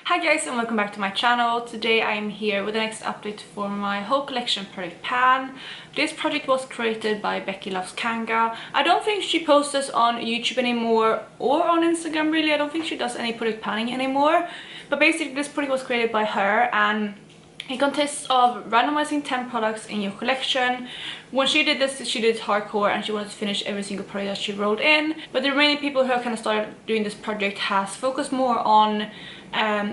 Hi guys and welcome back to my channel. Today I am here with the next update for my whole collection project pan. This project was created by BeckyLovesKanga. I don't think she posts this on YouTube anymore or on Instagram really. I don't think she does any product panning anymore. But basically this project was created by her and it consists of randomizing 10 products in your collection. When she did this, she did hardcore and she wanted to finish every single product that she rolled in. But the remaining people who have kind of started doing this project has focused more on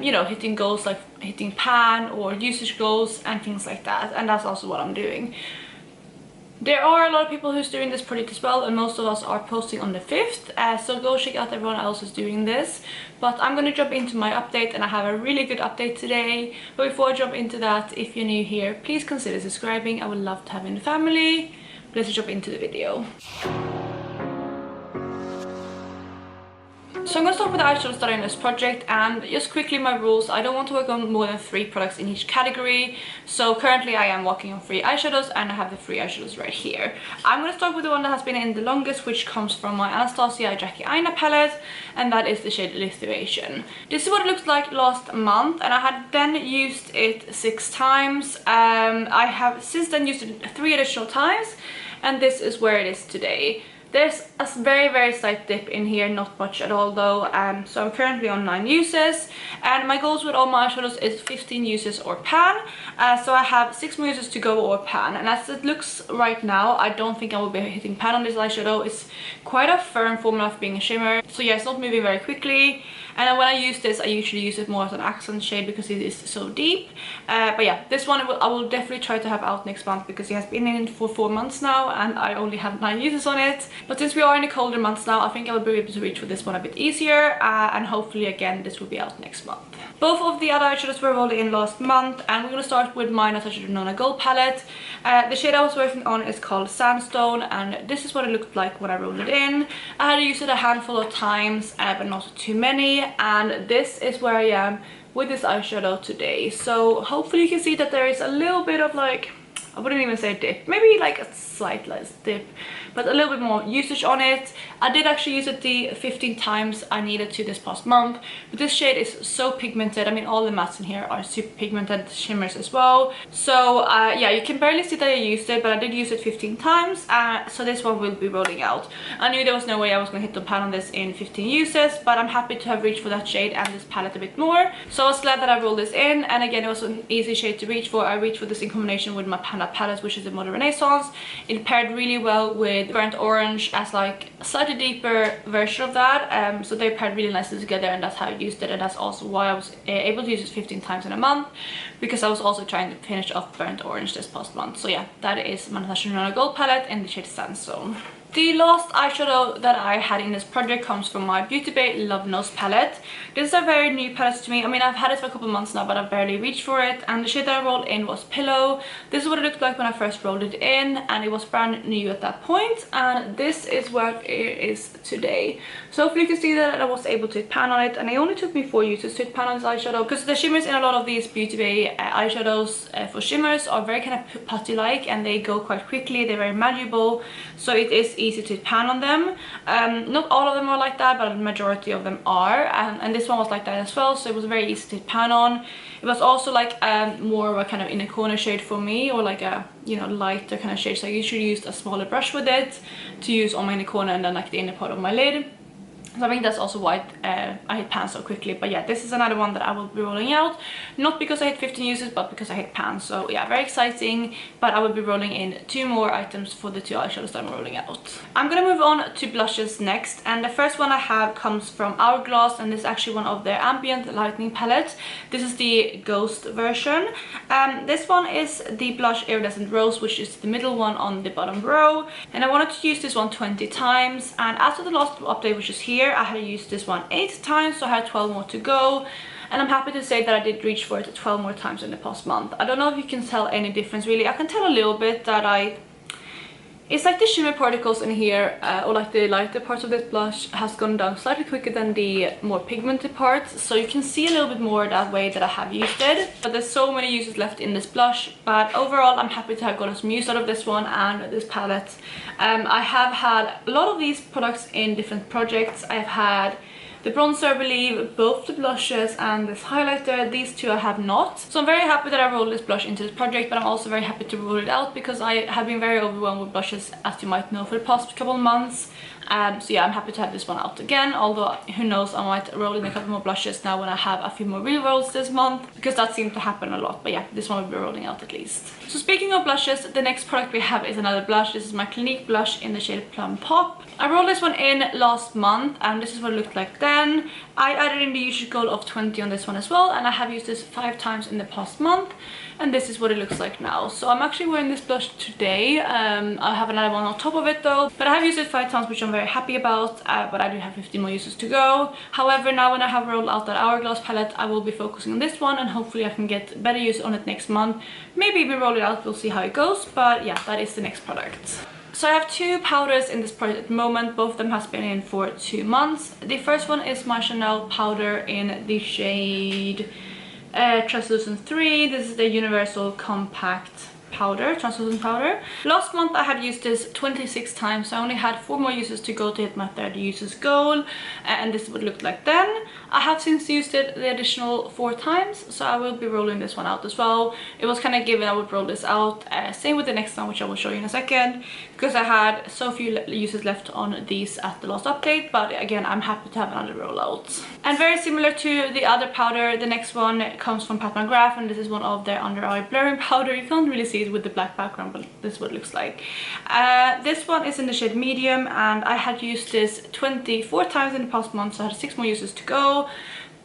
you know, hitting goals like hitting pan or usage goals and things like that. And that's also what I'm doing. There are a lot of people who's doing this project as well, and most of us are posting on the 5th, so go check out everyone else who's doing this. But I'm gonna jump into my update, and I have a really good update today. But before I jump into that, if you're new here, please consider subscribing. I would love to have you in the family. Let's jump into the video. So I'm going to start with the eyeshadows that are in this project, and just quickly my rules. I don't want to work on more than 3 products in each category. So currently I am working on 3 eyeshadows and I have the 3 eyeshadows right here. I'm going to start with the one that has been in the longest, which comes from my Anastasia Jackie Aina palette, and that is the shade Lithuanian. This is what it looked like last month, and I had then used it 6 times. I have since then used it 3 additional times, and this is where it is today. There's a very slight dip in here, not much at all though. So I'm currently on 9 uses, and my goals with all my eyeshadows is 15 uses or pan. So I have 6 more uses to go or pan, and as it looks right now, I don't think I will be hitting pan on this eyeshadow. It's quite a firm formula for being a shimmer, so yeah, it's not moving very quickly. And then when I use this, I usually use it more as an accent shade because it is so deep. But yeah, this one I will definitely try to have out next month because it has been in for 4 months now and I only have 9 uses on it. But since we are in the colder months now, I think I will be able to reach for this one a bit easier, and hopefully again this will be out next month. Both of the other eyeshadows were rolled in last month, and we're going to start with my Natasha Denona Gold palette. The shade I was working on is called Sandstone, and this is what it looked like when I rolled it in. I had to use it a handful of times, but not too many, and this is where I am with this eyeshadow today. So hopefully you can see that there is a little bit of like, I wouldn't even say dip, maybe like a slight less dip, but a little bit more usage on it. I did actually use it the 15 times I needed to this past month, but this shade is so pigmented. I mean, all the mattes in here are super pigmented, shimmers as well. So yeah, you can barely see that I used it, but I did use it 15 times, so this one will be rolling out. I knew there was no way I was going to hit the pan on this in 15 uses, but I'm happy to have reached for that shade and this palette a bit more. So I was glad that I rolled this in, and again, it was an easy shade to reach for. I reached for this in combination with my Panda palette, which is the Modern Renaissance. It paired really well with Burnt Orange as like a slightly deeper version of that, so they paired really nicely together, and that's how I used it, and that's also why I was able to use it 15 times in a month, because I was also trying to finish off Burnt Orange this past month. So yeah, that is my Natasha Denona Gold palette in the shade Sandstone. The last eyeshadow that I had in this project comes from my Beauty Bay Love Nose palette. This is a very new palette to me. I mean, I've had it for a couple months now, but I've barely reached for it. And the shade that I rolled in was Pillow. This is what it looked like when I first rolled it in, and it was brand new at that point. And this is what it is today. So hopefully you can see that I was able to hit pan on it, and it only took me 4 uses to hit pan on this eyeshadow, because the shimmers in a lot of these Beauty Bay eyeshadows for shimmers are very kind of putty-like, and they go quite quickly. They're very malleable, so it is easy to pan on them. Not all of them are like that, but the majority of them are, and this one was like that as well, so it was very easy to pan on. It was also like more of a kind of inner corner shade for me, or like a, you know, lighter kind of shade, so I usually used a smaller brush with it to use on my inner corner and then like the inner part of my lid. So I think that's also why I hit pan so quickly. But yeah, this is another one that I will be rolling out. Not because I hit 15 uses, but because I hit pan. So yeah, very exciting. But I will be rolling in 2 more items for the 2 eyeshadows that I'm rolling out. I'm gonna move on to blushes next. And the first one I have comes from Hourglass, and this is actually one of their ambient lightning palettes. This is the Ghost version. This one is the blush Iridescent Rose, which is the middle one on the bottom row. And I wanted to use this one 20 times. And after the last update, which is here, I had used this one 8 times, so I had 12 more to go, and I'm happy to say that I did reach for it 12 more times in the past month. I don't know if you can tell any difference really. I can tell a little bit that it's like the shimmer particles in here, or like the lighter parts of this blush has gone down slightly quicker than the more pigmented parts, so you can see a little bit more that way that I have used it. But there's so many uses left in this blush, but overall I'm happy to have gotten some use out of this one and this palette. I have had a lot of these products in different projects. I've had The bronzer I believe, both the blushes and this highlighter, these two I have not. So I'm very happy that I rolled this blush into this project, but I'm also very happy to roll it out because I have been very overwhelmed with blushes, as you might know, for the past couple of months. So yeah, I'm happy to have this one out again, although who knows, I might roll in a couple more blushes now when I have a few more re-rolls this month, because that seems to happen a lot. But yeah, this one will be rolling out at least. So speaking of blushes, the next product we have is another blush. This is my Clinique blush in the shade Plum Pop. I rolled this one in last month and this is what it looked like then. I added in the usage goal of 20 on this one as well, and I have used this 5 times in the past month, and this is what it looks like now. So I'm actually wearing this blush today. I have another one on top of it though, but I have used it 5 times, which I'm very happy about, but I do have 15 more uses to go. However, now when I have rolled out that Hourglass palette, I will be focusing on this one, and hopefully I can get better use on it next month. Maybe even roll it out, we'll see how it goes, but yeah, that is the next product. So I have 2 powders in this project at the moment. Both of them has been in for 2 months. The first one is my Chanel powder in the shade Translucent 3. This is the Universal Compact powder, translucent powder. Last month I had used this 26 times, so I only had 4 more uses to go to hit my 30 uses goal, and this would look like then. I have since used it the additional 4 times, so I will be rolling this one out as well. It was kind of given I would roll this out. Same with the next one, which I will show you in a second, because I had so few uses left on these at the last update, but again, I'm happy to have another rollout. And very similar to the other powder, the next one comes from Pat McGrath, and this is one of their under eye blurring powder. You can't really see it with the black background, but this is what it looks like. This one is in the shade Medium, and I had used this 24 times in the past month, so I had 6 more uses to go.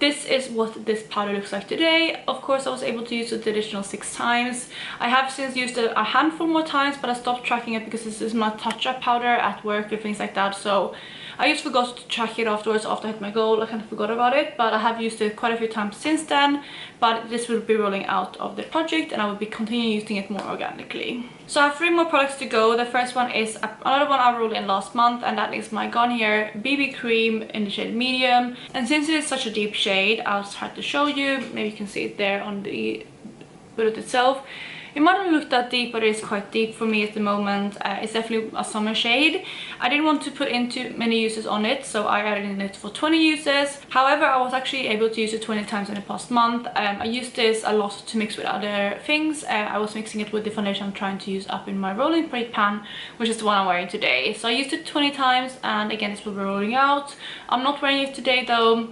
This is what this powder looks like today. Of course, I was able to use it the additional 6 times. I have since used it a handful more times, but I stopped tracking it because this is my touch-up powder at work and things like that. So I just forgot to track it afterwards after I hit my goal. I kind of forgot about it, but I have used it quite a few times since then. But this will be rolling out of the project, and I will be continuing using it more organically. So I have 3 more products to go. The first one is another one I rolled in last month, and that is my Garnier BB cream in the shade Medium. And since it is such a deep shade, I'll try to show you. Maybe you can see it there on the bullet itself. It might not look that deep, but it is quite deep for me at the moment. It's definitely a summer shade. I didn't want to put in too many uses on it, so I added in it for 20 uses. However, I was actually able to use it 20 times in the past month. I used this a lot to mix with other things. I was mixing it with the foundation I'm trying to use up in my rolling spray pan, which is the one I'm wearing today. So I used it 20 times, and again, this will be rolling out. I'm not wearing it today though,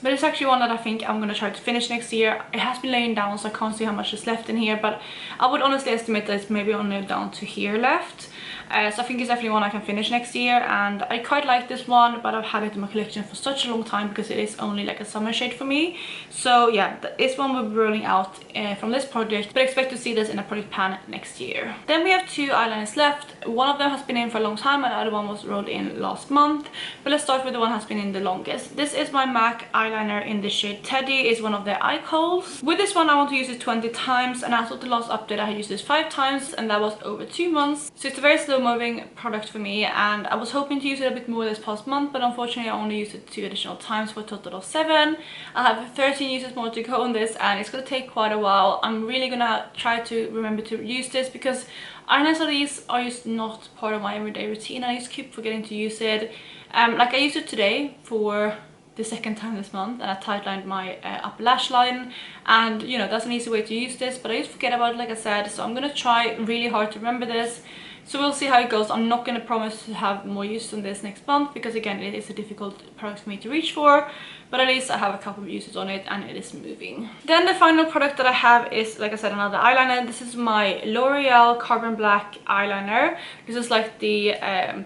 but it's actually one that I think I'm going to try to finish next year. It has been laying down, so I can't see how much is left in here, but I would honestly estimate that it's maybe only down to here left. So I think it's definitely one I can finish next year, and I quite like this one, but I've had it in my collection for such a long time because it is only like a summer shade for me. So yeah, this one will be rolling out from this project, but expect to see this in a project pan next year. Then we have 2 eyeliners left. One of them has been in for a long time, and the other one was rolled in last month. But let's start with the one that has been in the longest. This is my MAC eyeliner in the shade Teddy. It's one of their eye coals. With this one I want to use it 20 times, and as of the last update I had used this 5 times, and that was over 2 months. So it's a very slow moving product for me, and I was hoping to use it a bit more this past month, but unfortunately I only used it 2 additional times for a total of 7. I have 13 uses more to go on this, and it's going to take quite a while. I'm really gonna try to remember to use this because eyeliners like these are just not part of my everyday routine. I just keep forgetting to use it. Like I used it today for the 2nd time this month, and I tightlined my upper lash line, and you know, that's an easy way to use this, but I just forget about it, like I said. So I'm gonna try really hard to remember this. So we'll see how it goes. I'm not going to promise to have more use on this next month because again, it is a difficult product for me to reach for, but at least I have a couple of uses on it and it is moving. Then the final product that I have is, like I said, another eyeliner. This is my L'Oreal Carbon Black eyeliner. This is like the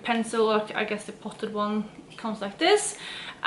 pencil, or I guess the potted one comes like this.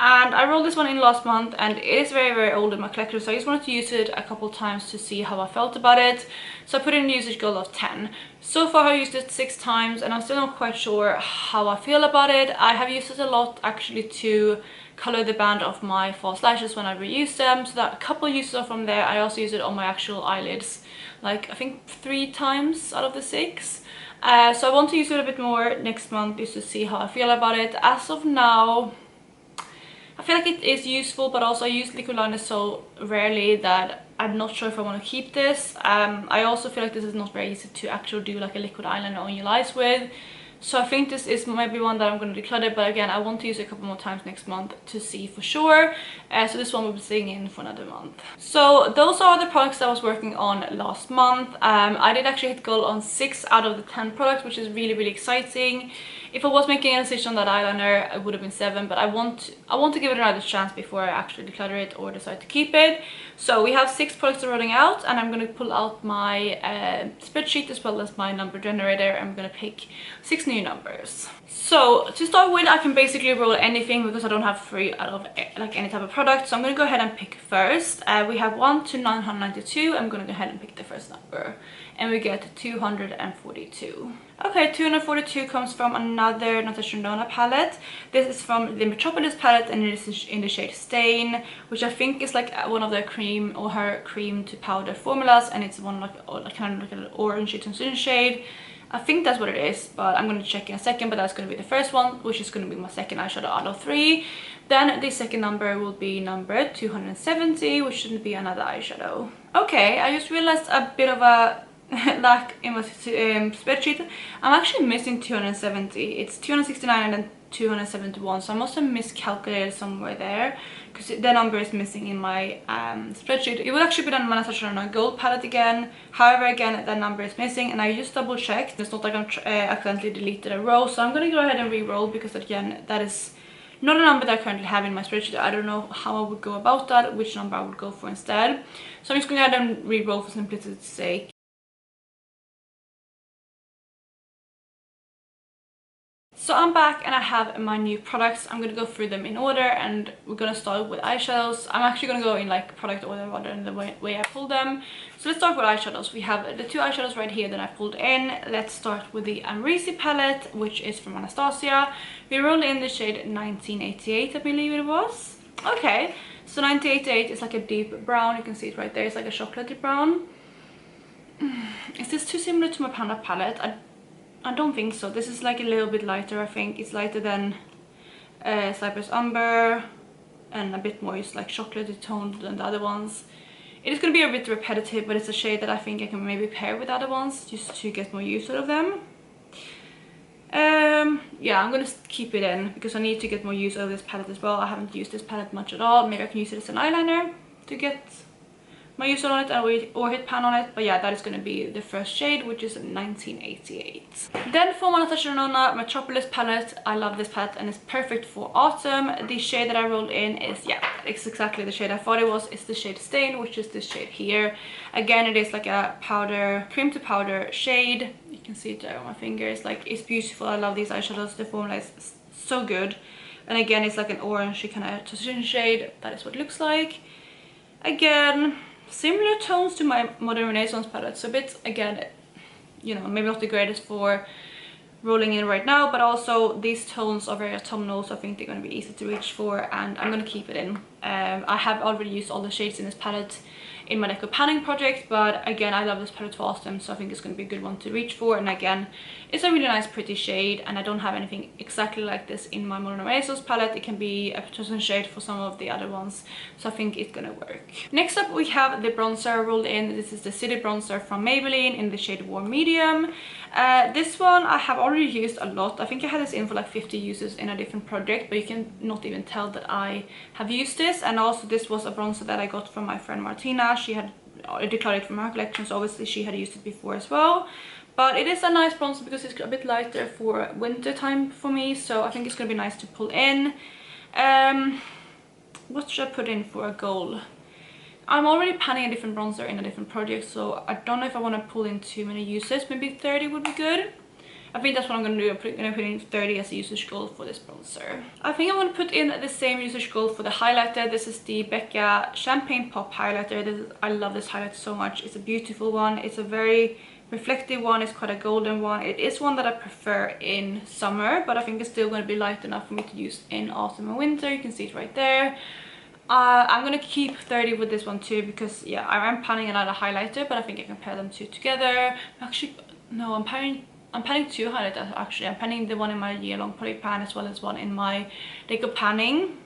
And I rolled this one in last month, and it is very old in my collection, so I just wanted to use it a couple times to see how I felt about it. So I put in a usage goal of 10. So far I used it 6 times, and I'm still not quite sure how I feel about it. I have used it a lot actually to color the band of my false lashes when I reuse them, so that a couple uses are from there. I also use it on my actual eyelids, like I think 3 times out of the 6. So I want to use it a bit more next month just to see how I feel about it. As of now, I feel like it is useful, but also I use liquid liners so rarely that I'm not sure if I want to keep this. I also feel like this is not very easy to actually do like a liquid eyeliner on your eyes with. So I think this is maybe one that I'm going to declutter, but again, I want to use it a couple more times next month to see for sure. So this one will be staying in for another month. So those are the products that I was working on last month. I did actually hit goal on 6 out of the 10 products, which is really, really exciting. If I was making a decision on that eyeliner, it would have been 7, but I want to give it another chance before I actually declutter it or decide to keep it. So we have 6 products rolling out, and I'm going to pull out my spreadsheet as well as my number generator. I'm going to pick 6 new numbers. So to start with, I can basically roll anything because I don't have 3 out of like any type of product. So I'm going to go ahead and pick first. We have 1 to 992. I'm going to go ahead and pick the first number, and we get 242. Okay, 242 comes from another Natasha Denona palette. This is from the Metropolis palette, and it is in the shade Stain, which I think is like one of their cream or her cream to powder formulas, and it's one like kind of like an orangey transition shade. I think that's what it is, but I'm going to check in a second. But that's going to be the first one, which is going to be my second eyeshadow out of 3. Then the second number will be number 270, which should be another eyeshadow. Okay, I just realized a bit of a lack in my spreadsheet. I'm actually missing 270. It's 269 and then 271, so I must have miscalculated somewhere there because the number is missing in my spreadsheet. It would actually be done when I touch on a gold palette again. However, again, that number is missing, and I just double checked. It's not like I'm accidentally deleted a row, so I'm going to go ahead and re-roll because again, that is not a number that I currently have in my spreadsheet. I don't know how I would go about that, which number I would go for instead. So I'm just going to go ahead and re-roll for simplicity's sake. So I'm back and I have my new products. I'm going to go through them in order, and we're going to start with eyeshadows. I'm actually going to go in like product order rather than the way I pulled them. So let's start with eyeshadows. We have the 2 eyeshadows right here that I pulled in. Let's start with the Amrezy palette, which is from Anastasia. We rolled in the shade 1988, I believe it was. Okay, so 1988 is like a deep brown. You can see it right there. It's like a chocolatey brown. Is this too similar to my Panda palette? I don't think so. This is like a little bit lighter. I think it's lighter than Cypress Umber and a bit more just like chocolatey toned than the other ones. It is going to be a bit repetitive, but it's a shade that I think I can maybe pair with other ones just to get more use out of them. Yeah, I'm going to keep it in because I need to get more use out of this palette as well. I haven't used this palette much at all. Maybe I can use it as an eyeliner to get my use on it or hit pan on it. But yeah, that is going to be the first shade, which is 1988. Then for my Natasha Denona Metropolis palette, I love this palette and it's perfect for autumn. The shade that I rolled in is, yeah, it's exactly the shade I thought it was. It's the shade Stain, which is this shade here. Again, it is like a powder, cream to powder shade. You can see it there on my fingers. Like, it's beautiful. I love these eyeshadows. The formula is so good. And again, it's like an orangey kind of transition shade. That is what it looks like. Again, similar tones to my Modern Renaissance palette, so a bit, again, you know, maybe not the greatest for rolling in right now, but also these tones are very autumnal, so I think they're going to be easy to reach for, and I'm going to keep it in. I have already used all the shades in this palette in my deco panning project, but again, I love this palette for autumn, so I think it's going to be a good one to reach for. And again, it's a really nice pretty shade, and I don't have anything exactly like this in my Modern Renaissance palette. It can be a transition shade for some of the other ones, so I think it's gonna work. Next up, we have the bronzer rolled in. This is the City Bronzer from Maybelline in the shade Warm Medium. This one I have already used a lot. I think I had this in for like 50 uses in a different project, but you can not even tell that I have used this. And also, this was a bronzer that I got from my friend Martina. She had declared it from her collection, so obviously she had used it before as well. But it is a nice bronzer because it's a bit lighter for winter time for me, so I think it's gonna be nice to pull in. What should I put in for a goal? I'm already panning a different bronzer in a different project, so I don't know if I want to pull in too many uses. Maybe 30 would be good. I think that's what I'm going to do. I'm going to put in 30 as a usage goal for this bronzer. I think I want to put in the same usage goal for the highlighter. This is the Becky Champagne Pop highlighter. I love this highlighter so much. It's a beautiful one. It's a very reflective one. It's quite a golden one. It is one that I prefer in summer, but I think it's still going to be light enough for me to use in autumn and winter. You can see it right there. I'm gonna keep 30 with this one too, because yeah, I am panning another highlighter, but I think I can pair them two together. Actually, no, I'm panning two highlighters actually. I'm panning the one in my year-long project pan as well as one in my deco panning.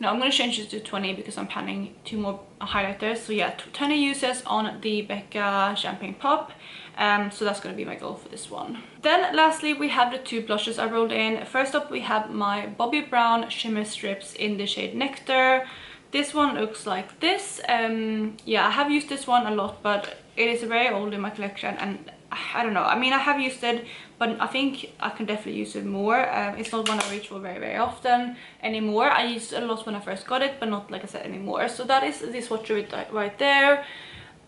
No, I'm going to change it to 20 because I'm planning 2 more highlighters. So yeah, 20 uses on the Becca Champagne Pop. So that's going to be my goal for this one. Then lastly, we have the 2 blushes I rolled in. First up, we have my Bobbi Brown Shimmer Strips in the shade Nectar. This one looks like this. Yeah, I have used this one a lot, but it is very old in my collection, and I don't know. I mean, I have used it, but I think I can definitely use it more. It's not one I reach for very often anymore. I used it a lot when I first got it, but not, like I said, anymore. So that is this swatcher right there.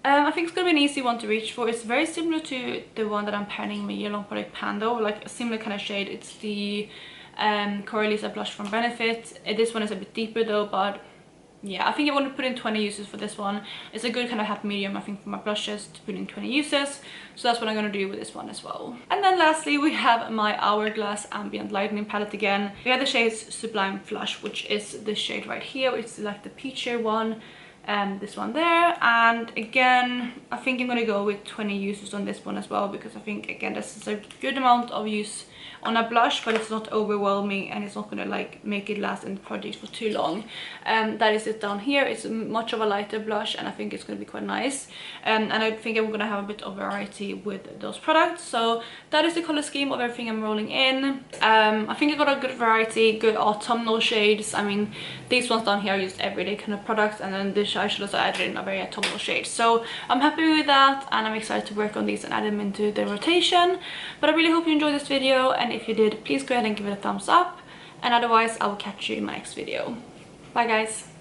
I think it's gonna be an easy one to reach for. It's very similar to the one that I'm panning my year-long product Pando, like a similar kind of shade. It's the Coralisa blush from Benefit. This one is a bit deeper though, but yeah, I think I want to put in 20 uses for this one. It's a good kind of happy medium, I think, for my blushes to put in 20 uses. So that's what I'm going to do with this one as well. And then lastly, we have my Hourglass Ambient Lightning palette again. We have the shades Sublime Flush, which is the shade right here. It's like the peachier one. And this one there. And again, I think I'm going to go with 20 uses on this one as well, because I think, again, this is a good amount of use on a blush, but it's not overwhelming, and it's not gonna like make it last in the project for too long. That is it down here. It's much of a lighter blush, and I think it's gonna be quite nice. And I think I'm gonna have a bit of variety with those products. So that is the color scheme of everything I'm rolling in. I think I got a good variety, good autumnal shades. I mean, these ones down here are just everyday kind of products, and then the eyeshadows I added in a very autumnal shade. So I'm happy with that, and I'm excited to work on these and add them into the rotation. But I really hope you enjoyed this video, and if you did, please go ahead and give it a thumbs up, and otherwise I will catch you in my next video. Bye guys.